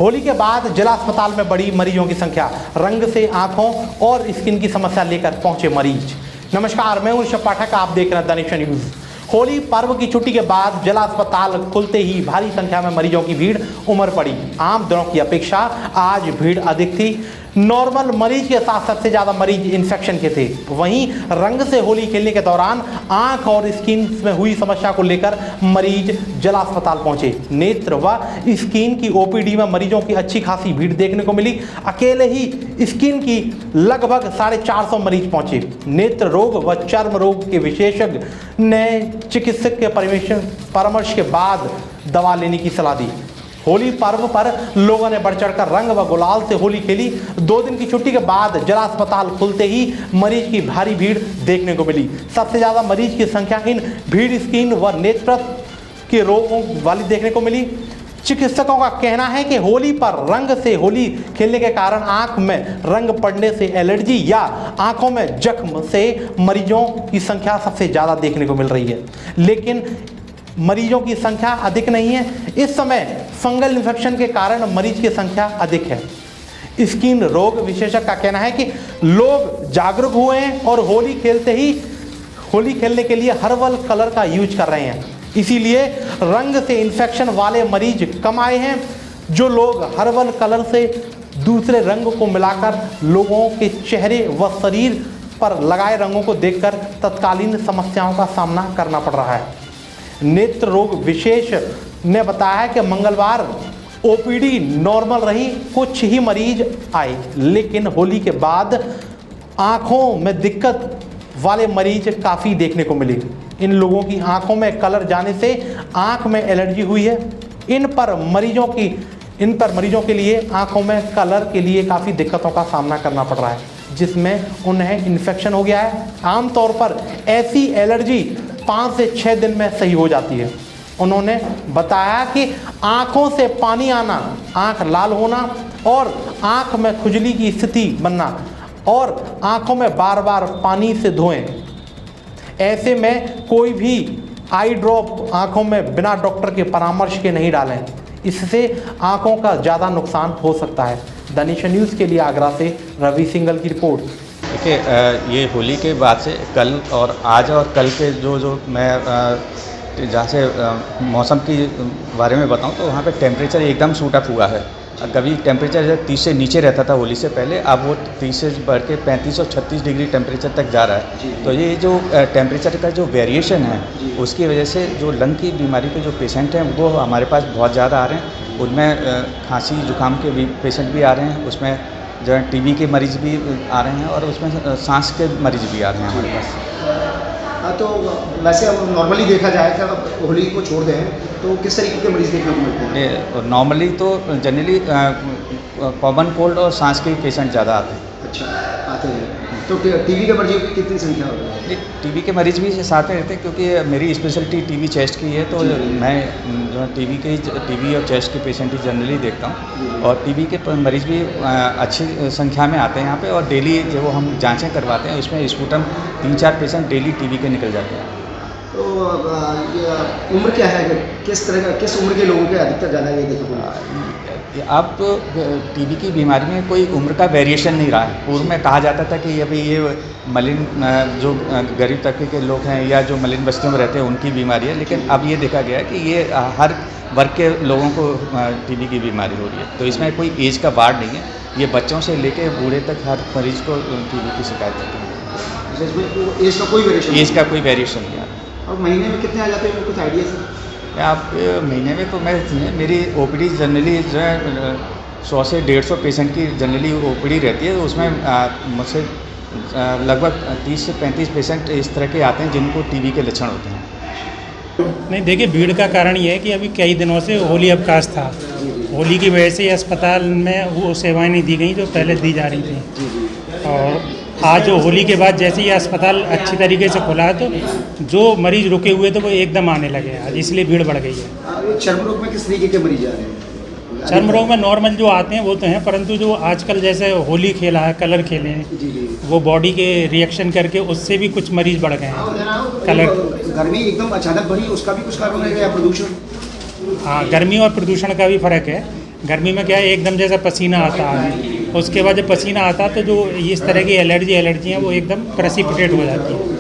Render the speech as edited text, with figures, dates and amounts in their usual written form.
होली के बाद जिला अस्पताल में बढ़ी मरीजों की संख्या, रंग से आंखों और स्किन की समस्या लेकर पहुंचे मरीज। नमस्कार, मैं हूं ऋषभ पाठक, आप देख रहे हैं द नेशन न्यूज। होली पर्व की छुट्टी के बाद जिला अस्पताल खुलते ही भारी संख्या में मरीजों की भीड़ उमड़ पड़ी। आम दिनों की अपेक्षा आज भीड़ अधिक थी। नॉर्मल मरीज के साथ सबसे ज़्यादा मरीज इन्फेक्शन के थे। वहीं रंग से होली खेलने के दौरान आंख और स्किन में हुई समस्या को लेकर मरीज जिला अस्पताल पहुंचे। नेत्र व स्किन की ओपीडी में मरीजों की अच्छी खासी भीड़ देखने को मिली। अकेले ही स्किन की लगभग 450 मरीज पहुंचे। नेत्र रोग व चर्म रोग के विशेषज्ञ ने चिकित्सक के परामर्श के बाद दवा लेने की सलाह दी। होली पर्व पर लोगों ने बढ़ चढ़कर रंग व गुलाल से होली खेली। 2 दिन की छुट्टी के बाद जिला अस्पताल खुलते ही मरीज की भारी भीड़ देखने को मिली। सबसे ज़्यादा मरीज की संख्या इन भीड़ स्किन व नेत्र के रोगों वाली देखने को मिली। चिकित्सकों का कहना है कि होली पर रंग से होली खेलने के कारण आंख में रंग पड़ने से एलर्जी या आंखों में जख्म से मरीजों की संख्या सबसे ज़्यादा देखने को मिल रही है, लेकिन मरीजों की संख्या अधिक नहीं है। इस समय फंगल इन्फेक्शन के कारण मरीज की संख्या अधिक है। स्किन रोग विशेषज्ञ का कहना है कि लोग जागरूक हुए हैं और होली खेलने के लिए हर्बल कलर का यूज कर रहे हैं। इसीलिए रंग से इन्फेक्शन वाले मरीज कम आए हैं। जो लोग हर्बल कलर से दूसरे रंग को मिलाकर लोगों के चेहरे व शरीर पर लगाए रंगों को देखकर तत्कालीन समस्याओं का सामना करना पड़ रहा है। नेत्र रोग विशेष ने बताया है कि मंगलवार ओपीडी नॉर्मल रही, कुछ ही मरीज आए, लेकिन होली के बाद आंखों में दिक्कत वाले मरीज काफ़ी देखने को मिले। इन लोगों की आंखों में कलर जाने से आंख में एलर्जी हुई है। इन पर मरीजों के लिए आंखों में कलर के लिए काफ़ी दिक्कतों का सामना करना पड़ रहा है, जिसमें उन्हें इन्फेक्शन हो गया है। आमतौर पर ऐसी एलर्जी 5 से 6 दिन में सही हो जाती है। उन्होंने बताया कि आंखों से पानी आना, आंख लाल होना और आंख में खुजली की स्थिति बनना और आंखों में बार बार पानी से धोएं। ऐसे में कोई भी आई ड्रॉप आंखों में बिना डॉक्टर के परामर्श के नहीं डालें, इससे आंखों का ज़्यादा नुकसान हो सकता है। द नेशन न्यूज़ के लिए आगरा से रवि सिंगल की रिपोर्ट। देखिए, ये होली के बाद से कल और आज और कल के जो मैं जहाँ से मौसम के बारे में बताऊं तो वहाँ पे टेम्परेचर एकदम शूट अप हुआ है। कभी टेम्परेचर 30 से नीचे रहता था होली से पहले, अब वो 30 से बढ़ के 35 और 36 डिग्री टेम्परेचर तक जा रहा है। तो ये जो टेम्परेचर का जो वेरिएशन है, उसकी वजह से जो लंग की बीमारी के जो पेशेंट हैं वो हमारे पास बहुत ज़्यादा आ रहे हैं। उनमें खांसी जुकाम के भी पेशेंट भी आ रहे हैं, उसमें जो है टीबी के मरीज़ भी आ रहे हैं और उसमें सांस के मरीज़ भी आ रहे हैं हमारे पास। तो वैसे अब नॉर्मली देखा जाए कि होली को छोड़ दें तो किस तरीके के मरीज़ देखने को मिलते हैं? नॉर्मली तो जनरली कॉमन कोल्ड और सांस के पेशेंट ज़्यादा आते हैं। अच्छा, आते हैं। तो टीबी के मरीजों की कितनी संख्या होती है? टीबी के मरीज़ भी साथ में रहते हैं, क्योंकि मेरी स्पेशलिटी टीबी चेस्ट की है। तो मैं जो है टीबी और चेस्ट के पेशेंट ही जनरली देखता हूँ और टीबी के मरीज़ भी अच्छी संख्या में आते हैं यहाँ पे। और डेली जो हम जांचें करवाते हैं उसमें स्पूटम 3-4 पेशेंट डेली टीबी के निकल जाते हैं। तो उम्र क्या है, किस उम्र के लोगों के अधिकतर ज़्यादा ये देखो? अब तो टीबी की बीमारी में कोई उम्र का वेरिएशन नहीं रहा है। पूर्व में कहा जाता था कि अभी ये मलिन जो गरीब तबके के लोग हैं या जो मलिन बस्तियों में रहते हैं उनकी बीमारी है, लेकिन अब ये देखा गया है कि ये हर वर्ग के लोगों को टीबी की बीमारी हो रही है। तो इसमें कोई एज का बाढ़ नहीं है, ये बच्चों से लेकर बूढ़े तक हर मरीज को टीबी की शिकायत होती है। इसमें एज का कोई वेरिएशन? एज का कोई वेरिएशन नहीं आता। और महीने में कितने आ जाते हैं, कुछ आइडिया सर? आप महीने में तो मेरी ओपीडी जनरली जो है 100 से 150 पेशेंट की जनरली ओपीडी रहती है। उसमें मुझसे लगभग 30 से 35 पेशेंट इस तरह के आते हैं जिनको टीबी के लक्षण होते हैं। नहीं, देखिए, भीड़ का कारण ये है कि अभी कई दिनों से होली अवकाश था। होली की वजह से अस्पताल में वो सेवाएं नहीं दी गई जो पहले दी जा रही थी। और आज जो होली के बाद जैसे ही अस्पताल अच्छी तरीके से खुला है तो जो मरीज़ रुके हुए थे वो एकदम आने लगे आज, इसलिए भीड़ बढ़ गई है। चर्म रोग में किस तरीके के मरीज आ रहे हैं? चर्म रोग में नॉर्मल जो आते हैं वो तो हैं, परंतु जो आजकल जैसे होली खेला है, कलर खेले हैं, वो बॉडी के रिएक्शन करके उससे भी कुछ मरीज बढ़ गए हैं। कलर गर्मी एकदम अचानक बढ़ी, उसका भी कुछ कारण है या प्रदूषण? हाँ, गर्मी और प्रदूषण का भी फ़र्क है, गर्मी में क्या है एकदम जैसा पसीना आता है, उसके बाद जब पसीना आता है तो जो इस तरह की एलर्जी हैं वो एकदम प्रेसिपिटेट हो जाती है।